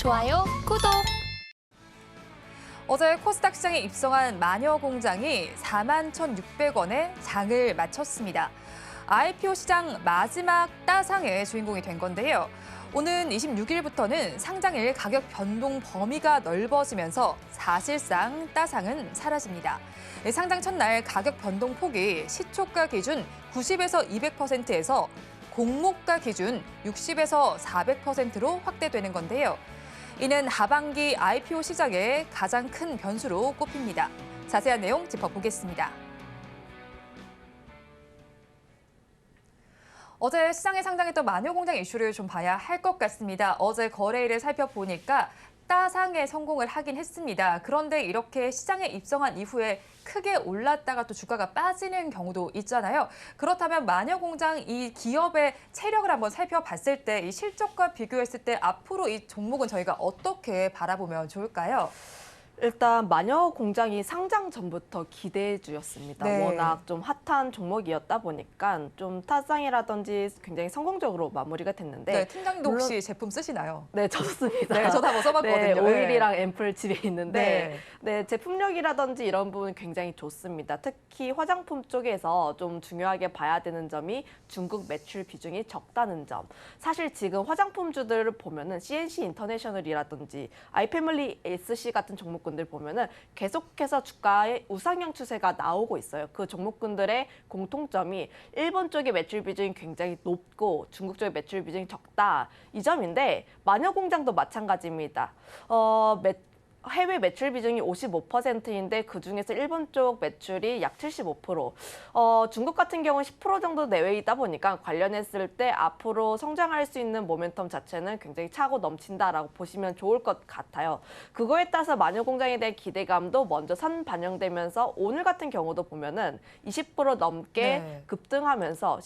좋아요, 구독! 어제 코스닥 시장에 입성한 마녀공장이 41,600원에 장을 마쳤습니다. IPO 시장 마지막 따상의 주인공이 된 건데요. 오는 26일부터는 상장일 가격 변동 범위가 넓어지면서 사실상 따상은 사라집니다. 상장 첫날 가격 변동 폭이 시초가 기준 90에서 200%에서 공모가 기준 60에서 400%로 확대되는 건데요. 이는 하반기 IPO 시장의 가장 큰 변수로 꼽힙니다. 자세한 내용 짚어보겠습니다. 어제 시장에 상장했던 마녀공장 이슈를 좀 봐야 할 것 같습니다. 어제 거래일을 살펴보니까 따상에 성공을 하긴 했습니다. 그런데 이렇게 시장에 입성한 이후에 크게 올랐다가 또 주가가 빠지는 경우도 있잖아요. 그렇다면 마녀공장 이 기업의 체력을 한번 살펴봤을 때 이 실적과 비교했을 때 앞으로 이 종목은 저희가 어떻게 바라보면 좋을까요? 일단 마녀공장이 상장 전부터 기대주였습니다. 네. 워낙 좀 핫한 종목이었다 보니까 좀 타상이라든지 굉장히 성공적으로 마무리가 됐는데 네, 팀장님도 혹시 제품 쓰시나요? 네, 저 썼습니다. 네, 저도 한번 써봤거든요. 네, 오일이랑 앰플 집에 있는데 네. 네, 제품력이라든지 이런 부분 굉장히 좋습니다. 특히 화장품 쪽에서 좀 중요하게 봐야 되는 점이 중국 매출 비중이 적다는 점. 사실 지금 화장품주들을 보면은 CNC 인터내셔널이라든지 아이패밀리 SC 같은 종목군들 보면은 계속해서 주가의 우상향 추세가 나오고 있어요. 그 종목군들의 공통점이 일본 쪽의 매출 비중이 굉장히 높고 중국 쪽의 매출 비중이 적다. 이 점인데 마녀공장도 마찬가지입니다. 해외 매출 비중이 55%인데 그중에서 일본 쪽 매출이 약 75%. 중국 같은 경우는 10% 정도 내외이다 보니까 관련했을 때 앞으로 성장할 수 있는 모멘텀 자체는 굉장히 차고 넘친다라고 보시면 좋을 것 같아요. 그거에 따라서 마녀공장에 대한 기대감도 먼저 반영되면서 오늘 같은 경우도 보면은 20% 넘게 네. 급등하면서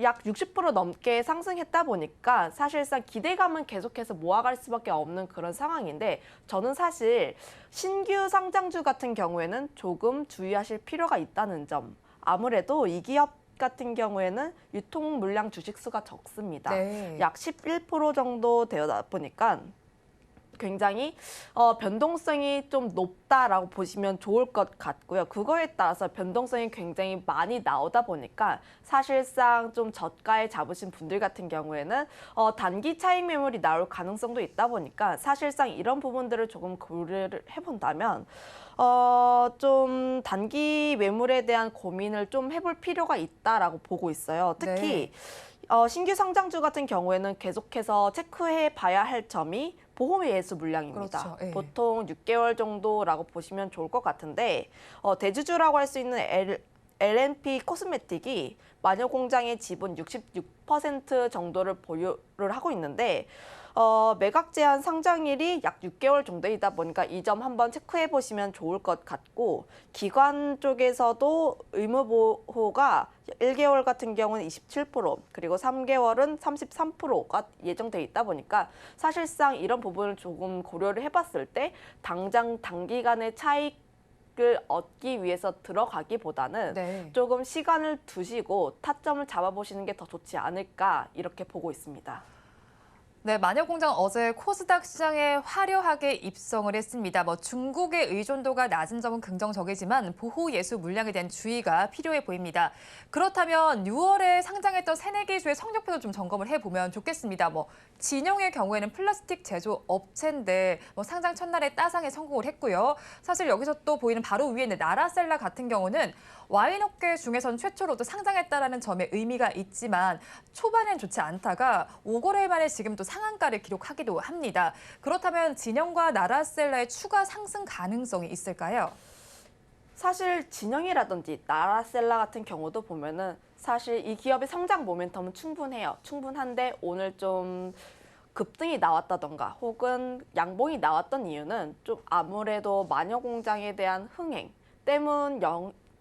약 60% 넘게 상승했다 보니까 사실상 기대감은 계속해서 모아갈 수밖에 없는 그런 상황인데 저는 사실 신규 상장주 같은 경우에는 조금 주의하실 필요가 있다는 점. 아무래도 이 기업 같은 경우에는 유통 물량 주식 수가 적습니다. 네. 약 11% 정도 되다 보니까 굉장히 변동성이 좀 높다라고 보시면 좋을 것 같고요. 그거에 따라서 변동성이 굉장히 많이 나오다 보니까 사실상 좀 저가에 잡으신 분들 같은 경우에는 단기 차익 매물이 나올 가능성도 있다 보니까 사실상 이런 부분들을 조금 고려를 해본다면 좀 단기 매물에 대한 고민을 좀 해볼 필요가 있다라고 보고 있어요. 특히 신규 상장주 같은 경우에는 계속해서 체크해 봐야 할 점이 보호매수 물량입니다. 그렇죠. 예. 보통 6개월 정도라고 보시면 좋을 것 같은데 대주주라고 할 수 있는 L&P 코스메틱이 마녀공장의 지분 66% 정도를 보유를 하고 있는데 매각 제한 상장일이 약 6개월 정도이다 보니까 이 점 한번 체크해 보시면 좋을 것 같고 기관 쪽에서도 의무 보호가 1개월 같은 경우는 27% 그리고 3개월은 33%가 예정돼 있다 보니까 사실상 이런 부분을 조금 고려를 해봤을 때 당장 단기간의 차익을 얻기 위해서 들어가기보다는 조금 시간을 두시고 타점을 잡아보시는 게 더 좋지 않을까 이렇게 보고 있습니다. 네, 마녀공장 어제 코스닥 시장에 화려하게 입성을 했습니다. 중국의 의존도가 낮은 점은 긍정적이지만 보호 예수 물량에 대한 주의가 필요해 보입니다. 그렇다면 6월에 상장했던 새내기 주의 성적표도 좀 점검을 해보면 좋겠습니다. 진영의 경우에는 플라스틱 제조 업체인데 상장 첫날에 따상에 성공을 했고요. 사실 여기서 또 보이는 바로 위에 있는 나라셀라 같은 경우는 와인 업계 중에선 최초로 또 상장했다라는 점에 의미가 있지만 초반엔 좋지 않다가 5거래일 만에 지금 또 상한가를 기록하기도 합니다. 그렇다면 진영과 나라셀라의 추가 상승 가능성이 있을까요? 사실 진영이라든지 나라셀라 같은 경우도 보면은 사실 이 기업의 성장 모멘텀은 충분해요. 충분한데 오늘 좀 급등이 나왔다던가 혹은 양봉이 나왔던 이유는 좀 아무래도 마녀공장에 대한 흥행 때문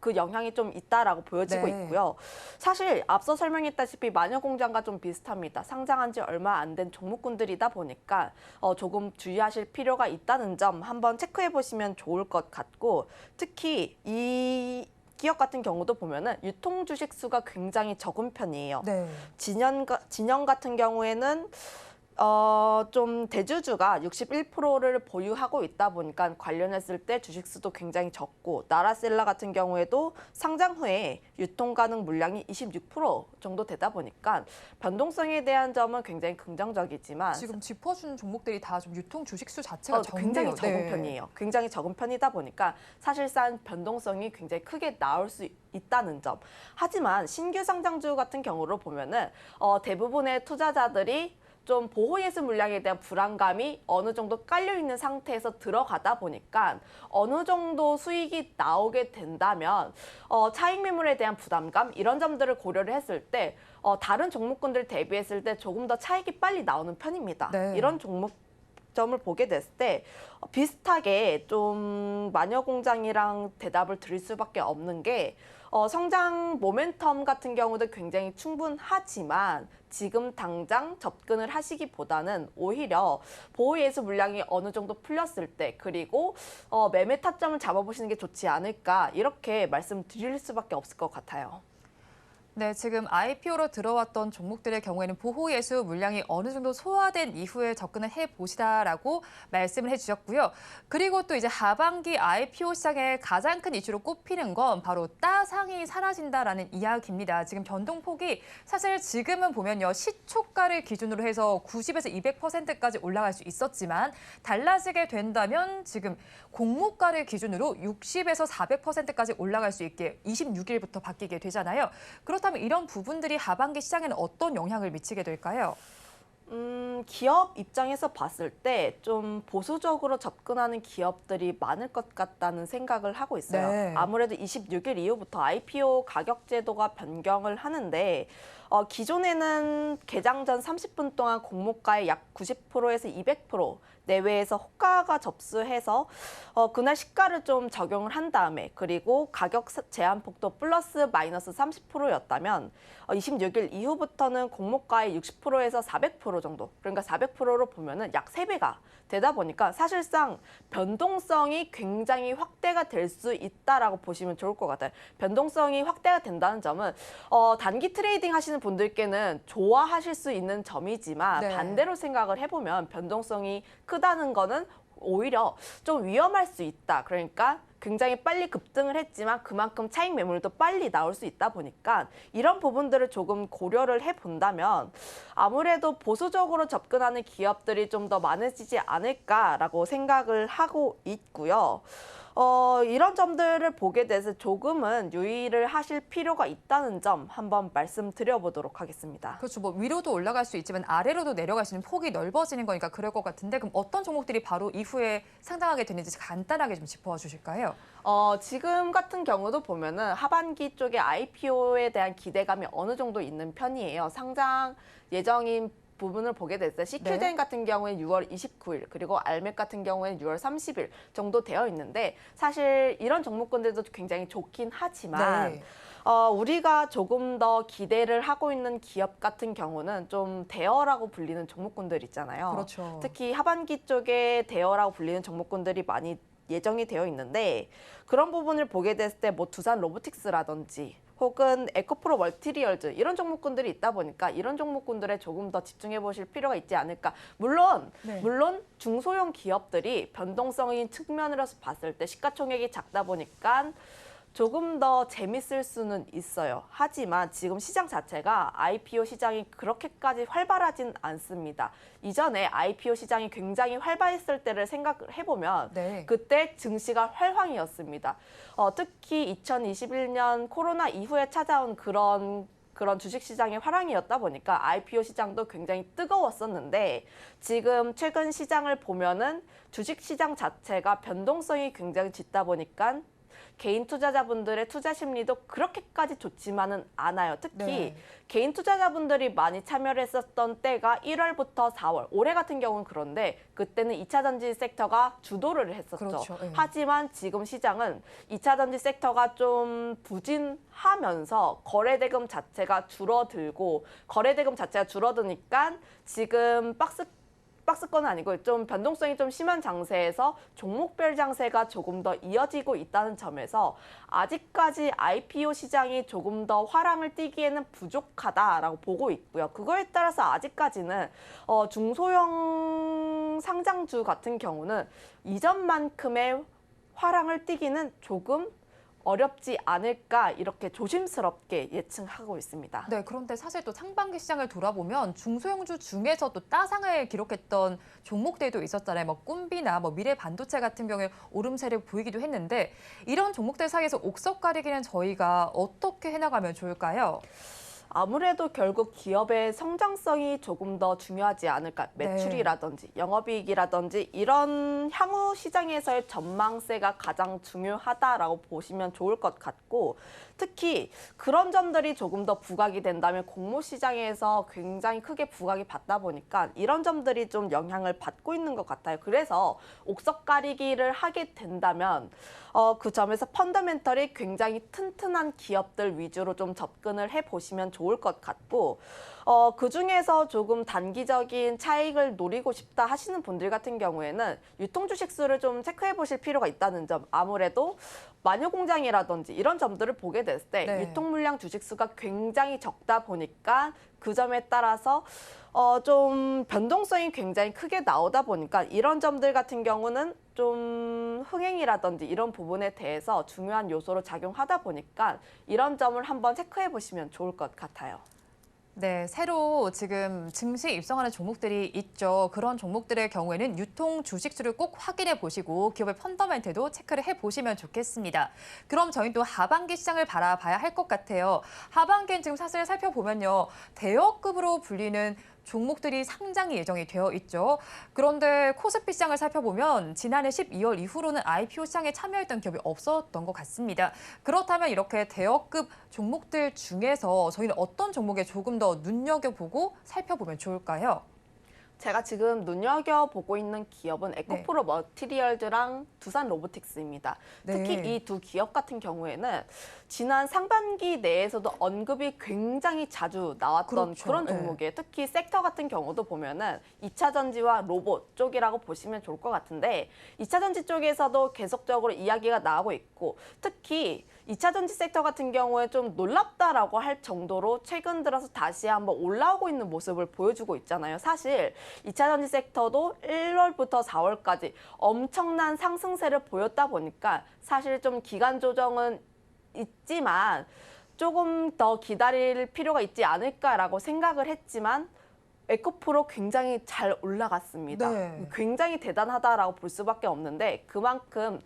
그 영향이 좀 있다라고 보여지고 있고요. 사실 앞서 설명했다시피 마녀공장과 좀 비슷합니다. 상장한 지 얼마 안 된 종목군들이다 보니까 조금 주의하실 필요가 있다는 점 한번 체크해 보시면 좋을 것 같고 특히 이 기업 같은 경우도 보면은 유통 주식 수가 굉장히 적은 편이에요. 진영 같은 경우에는 좀 대주주가 61%를 보유하고 있다 보니까 관련했을 때 주식수도 굉장히 적고 나라셀라 같은 경우에도 상장 후에 유통 가능 물량이 26% 정도 되다 보니까 변동성에 대한 점은 굉장히 긍정적이지만 지금 짚어준 종목들이 다 좀 유통 주식수 자체가 굉장히 적네요. 적은 네. 편이에요. 굉장히 적은 편이다 보니까 사실상 변동성이 굉장히 크게 나올 수 있다는 점. 하지만 신규 상장주 같은 경우로 보면은 대부분의 투자자들이 좀 보호예수 물량에 대한 불안감이 어느 정도 깔려 있는 상태에서 들어가다 보니까 어느 정도 수익이 나오게 된다면 차익 매물에 대한 부담감 이런 점들을 고려를 했을 때 다른 종목군들 대비했을 때 조금 더 차익이 빨리 나오는 편입니다. 네. 이런 점을 보게 됐을 때 비슷하게 좀 마녀공장이랑 대답을 드릴 수밖에 없는 게 성장 모멘텀 같은 경우도 굉장히 충분하지만 지금 당장 접근을 하시기보다는 오히려 보호예수 물량이 어느 정도 풀렸을 때 그리고 매매 타점을 잡아보시는 게 좋지 않을까 이렇게 말씀드릴 수밖에 없을 것 같아요. 네, 지금 IPO로 들어왔던 종목들의 경우에는 보호예수 물량이 어느 정도 소화된 이후에 접근을 해보시다라고 말씀을 해주셨고요. 그리고 또 이제 하반기 IPO 시장의 가장 큰 이슈로 꼽히는 건 바로 따상이 사라진다라는 이야기입니다. 지금 변동폭이 사실 지금은 보면요. 시초가를 기준으로 해서 90에서 200%까지 올라갈 수 있었지만 달라지게 된다면 지금 공모가를 기준으로 60에서 400%까지 올라갈 수 있게 26일부터 바뀌게 되잖아요. 그렇다면 이런 부분들이 하반기 시장에는 어떤 영향을 미치게 될까요? 기업 입장에서 봤을 때 좀 보수적으로 접근하는 기업들이 많을 것 같다는 생각을 하고 있어요. 네. 아무래도 26일 이후부터 IPO 가격 제도가 변경을 하는데 기존에는 개장 전 30분 동안 공모가의 약 90%에서 200% 내외에서 호가가 접수해서 그날 시가를 좀 적용을 한 다음에 그리고 가격 제한폭도 플러스 마이너스 30%였다면 26일 이후부터는 공모가의 60%에서 400% 정도 그러니까 400%로 보면은 약 3배가 되다 보니까 사실상 변동성이 굉장히 확대가 될 수 있다라고 보시면 좋을 것 같아요. 변동성이 확대가 된다는 점은 단기 트레이딩 하시는 분들께는 좋아하실 수 있는 점이지만 네. 반대로 생각을 해보면 변동성이 크다는 거는 오히려 좀 위험할 수 있다. 그러니까 굉장히 빨리 급등을 했지만 그만큼 차익 매물도 빨리 나올 수 있다 보니까 이런 부분들을 조금 고려를 해본다면 아무래도 보수적으로 접근하는 기업들이 좀 더 많아지지 않을까라고 생각을 하고 있고요. 이런 점들을 보게 돼서 조금은 유의를 하실 필요가 있다는 점 한번 말씀드려보도록 하겠습니다. 그렇죠. 뭐 위로도 올라갈 수 있지만 아래로도 내려갈 수 있는 폭이 넓어지는 거니까 그럴 것 같은데 그럼 어떤 종목들이 바로 이후에 상장하게 되는지 간단하게 좀 짚어주실까요? 지금 같은 경우도 보면은 하반기 쪽에 IPO에 대한 기대감이 어느 정도 있는 편이에요. 상장 예정인 부분을 보게 됐을 때 CQ젠 네. 같은 경우에 6월 29일 그리고 알맥 같은 경우에는 6월 30일 정도 되어 있는데 사실 이런 종목군들도 굉장히 좋긴 하지만 네. 우리가 조금 더 기대를 하고 있는 기업 같은 경우는 좀 대어라고 불리는 종목군들 있잖아요. 그렇죠. 특히 하반기 쪽에 대어라고 불리는 종목군들이 많이 예정이 되어 있는데 그런 부분을 보게 됐을 때 뭐 두산 로보틱스라든지 혹은 에코프로 멀티리얼즈 이런 종목군들이 있다 보니까 이런 종목군들에 조금 더 집중해 보실 필요가 있지 않을까. 물론 네. 중소형 기업들이 변동성인 측면으로서 봤을 때 시가총액이 작다 보니까 조금 더 재밌을 수는 있어요. 하지만 지금 시장 자체가 IPO 시장이 그렇게까지 활발하진 않습니다. 이전에 IPO 시장이 굉장히 활발했을 때를 생각을 해보면 네. 그때 증시가 활황이었습니다. 특히 2021년 코로나 이후에 찾아온 그런 주식시장의 화랑이었다 보니까 IPO 시장도 굉장히 뜨거웠었는데 지금 최근 시장을 보면은 주식시장 자체가 변동성이 굉장히 짙다 보니까 개인 투자자분들의 투자 심리도 그렇게까지 좋지만은 않아요. 특히 네. 개인 투자자분들이 많이 참여를 했었던 때가 1월부터 4월. 올해 같은 경우는 그런데 그때는 2차 전지 섹터가 주도를 했었죠. 그렇죠. 네. 하지만 지금 시장은 2차 전지 섹터가 좀 부진하면서 거래대금 자체가 줄어들고 거래대금 자체가 줄어드니까 지금 박스권은 아니고 좀 변동성이 좀 심한 장세에서 종목별 장세가 조금 더 이어지고 있다는 점에서 아직까지 IPO 시장이 조금 더 화랑을 띠기에는 부족하다라고 보고 있고요. 그거에 따라서 아직까지는 중소형 상장주 같은 경우는 이전만큼의 화랑을 띠기는 조금 어렵지 않을까 이렇게 조심스럽게 예측하고 있습니다. 네, 그런데 사실 또 상반기 시장을 돌아보면 중소형주 중에서 또 따상을 기록했던 종목들도 있었잖아요. 뭐 꿈비나 뭐 미래반도체 같은 경우에 오름세를 보이기도 했는데 이런 종목들 사이에서 옥석 가리기는 저희가 어떻게 해나가면 좋을까요? 아무래도 결국 기업의 성장성이 조금 더 중요하지 않을까. 매출이라든지 영업이익이라든지 이런 향후 시장에서의 전망세가 가장 중요하다라고 보시면 좋을 것 같고, 특히 그런 점들이 조금 더 부각이 된다면 공모 시장에서 굉장히 크게 부각이 받다 보니까 이런 점들이 좀 영향을 받고 있는 것 같아요. 그래서 옥석 가리기를 하게 된다면 그 점에서 펀더멘털이 굉장히 튼튼한 기업들 위주로 좀 접근을 해보시면 좋을 것 같고, 그중에서 조금 단기적인 차익을 노리고 싶다 하시는 분들 같은 경우에는 유통주식 수를 좀 체크해 보실 필요가 있다는 점. 아무래도 마녀공장이라든지 이런 점들을 보게 됐을 때 네. 유통 물량 주식 수가 굉장히 적다 보니까 그 점에 따라서 좀 변동성이 굉장히 크게 나오다 보니까 이런 점들 같은 경우는 좀 흥행이라든지 이런 부분에 대해서 중요한 요소로 작용하다 보니까 이런 점을 한번 체크해 보시면 좋을 것 같아요. 네, 새로 지금 증시에 입성하는 종목들이 있죠. 그런 종목들의 경우에는 유통 주식수를 꼭 확인해 보시고 기업의 펀더멘트도 체크를 해 보시면 좋겠습니다. 그럼 저희 또 하반기 시장을 바라봐야 할 것 같아요. 하반기엔 지금 사실 살펴보면요. 대여급으로 불리는 종목들이 상장이 예정이 되어 있죠. 그런데 코스피 시장을 살펴보면 지난해 12월 이후로는 IPO 시장에 참여했던 기업이 없었던 것 같습니다. 그렇다면 이렇게 대여급 종목들 중에서 저희는 어떤 종목에 조금 더 눈여겨보고 살펴보면 좋을까요? 제가 지금 눈여겨보고 있는 기업은 에코프로 머티리얼즈랑 두산 로보틱스입니다. 특히 네. 이 두 기업 같은 경우에는 지난 상반기 내에서도 언급이 굉장히 자주 나왔던 그렇죠. 그런 네. 종목이에요. 특히 섹터 같은 경우도 보면은 2차 전지와 로봇 쪽이라고 보시면 좋을 것 같은데 2차 전지 쪽에서도 계속적으로 이야기가 나오고 있고, 특히 2차 전지 섹터 같은 경우에 좀 놀랍다라고 할 정도로 최근 들어서 다시 한번 올라오고 있는 모습을 보여주고 있잖아요. 사실 2차 전지 섹터도 1월부터 4월까지 엄청난 상승세를 보였다 보니까 사실 좀 기간 조정은 있지만 조금 더 기다릴 필요가 있지 않을까라고 생각을 했지만 에코프로 굉장히 잘 올라갔습니다. 네. 굉장히 대단하다라고 볼 수밖에 없는데 그만큼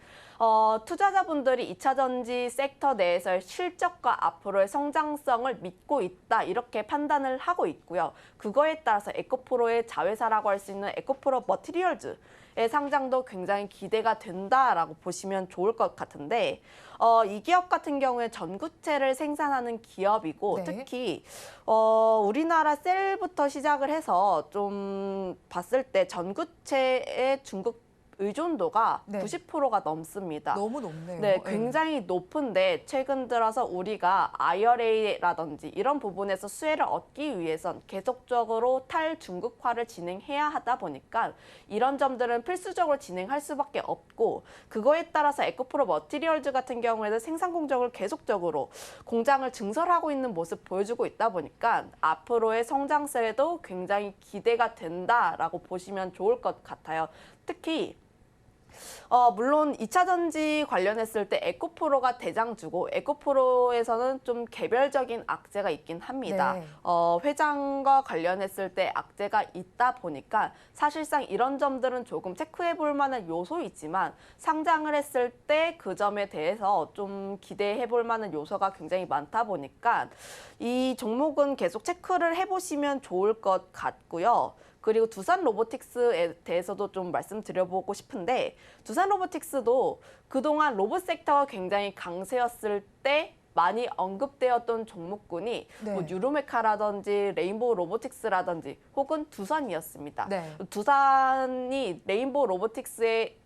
투자자분들이 2차 전지 섹터 내에서의 실적과 앞으로의 성장성을 믿고 있다 이렇게 판단을 하고 있고요. 그거에 따라서 에코프로의 자회사라고 할 수 있는 에코프로 머티리얼즈의 상장도 굉장히 기대가 된다라고 보시면 좋을 것 같은데 이 기업 같은 경우에 전구체를 생산하는 기업이고 네. 특히 우리나라 셀부터 시작을 해서 좀 봤을 때 전구체의 중국 의존도가 네. 90%가 넘습니다. 너무 높네요. 네, 굉장히 높은데 최근 들어서 우리가 IRA라든지 이런 부분에서 수혜를 얻기 위해선 계속적으로 탈중국화를 진행해야 하다 보니까 이런 점들은 필수적으로 진행할 수밖에 없고, 그거에 따라서 에코프로 머티리얼즈 같은 경우에는 생산 공정을 계속적으로 공장을 증설하고 있는 모습 보여주고 있다 보니까 앞으로의 성장세에도 굉장히 기대가 된다라고 보시면 좋을 것 같아요. 특히 물론 2차 전지 관련했을 때 에코프로가 대장주고 에코프로에서는 좀 개별적인 악재가 있긴 합니다. 네. 회장과 관련했을 때 악재가 있다 보니까 사실상 이런 점들은 조금 체크해 볼 만한 요소이지만 상장을 했을 때 그 점에 대해서 좀 기대해 볼 만한 요소가 굉장히 많다 보니까 이 종목은 계속 체크를 해보시면 좋을 것 같고요. 그리고 두산 로보틱스에 대해서도 좀 말씀드려보고 싶은데 두산 로보틱스도 그동안 로봇 섹터가 굉장히 강세였을 때 많이 언급되었던 종목군이 네. 뭐 유로메카라든지 레인보우 로보틱스라든지 혹은 두산이었습니다. 네. 두산이 레인보우 로보틱스의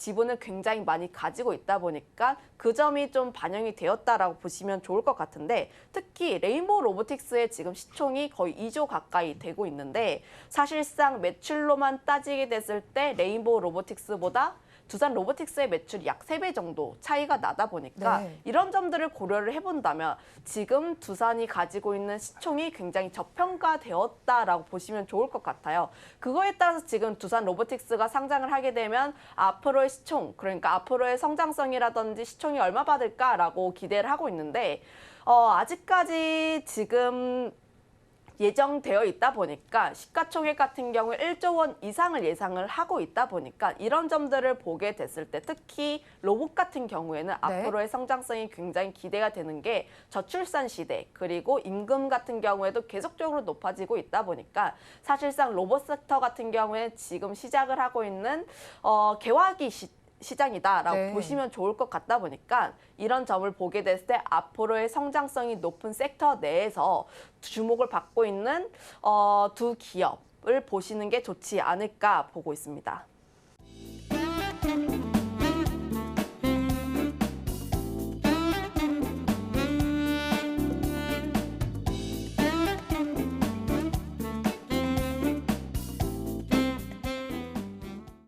지분을 굉장히 많이 가지고 있다 보니까 그 점이 좀 반영이 되었다라고 보시면 좋을 것 같은데, 특히 레인보우 로보틱스의 지금 시총이 거의 2조 가까이 되고 있는데, 사실상 매출로만 따지게 됐을 때 레인보우 로보틱스보다 두산 로보틱스의 매출이 약 3배 정도 차이가 나다 보니까 네. 이런 점들을 고려를 해본다면 지금 두산이 가지고 있는 시총이 굉장히 저평가되었다라고 보시면 좋을 것 같아요. 그거에 따라서 지금 두산 로보틱스가 상장을 하게 되면 앞으로의 시총, 그러니까 앞으로의 성장성이라든지 시총이 얼마 받을까라고 기대를 하고 있는데, 아직까지 지금 예정되어 있다 보니까 시가총액 같은 경우에 1조 원 이상을 예상을 하고 있다 보니까 이런 점들을 보게 됐을 때, 특히 로봇 같은 경우에는 앞으로의 성장성이 굉장히 기대가 되는 게 저출산 시대, 그리고 임금 같은 경우에도 계속적으로 높아지고 있다 보니까 사실상 로봇 섹터 같은 경우에 지금 시작을 하고 있는 개화기 시장이다라고 네. 보시면 좋을 것 같다 보니까 이런 점을 보게 됐을 때 앞으로의 성장성이 높은 섹터 내에서 주목을 받고 있는 두 기업을 보시는 게 좋지 않을까 보고 있습니다.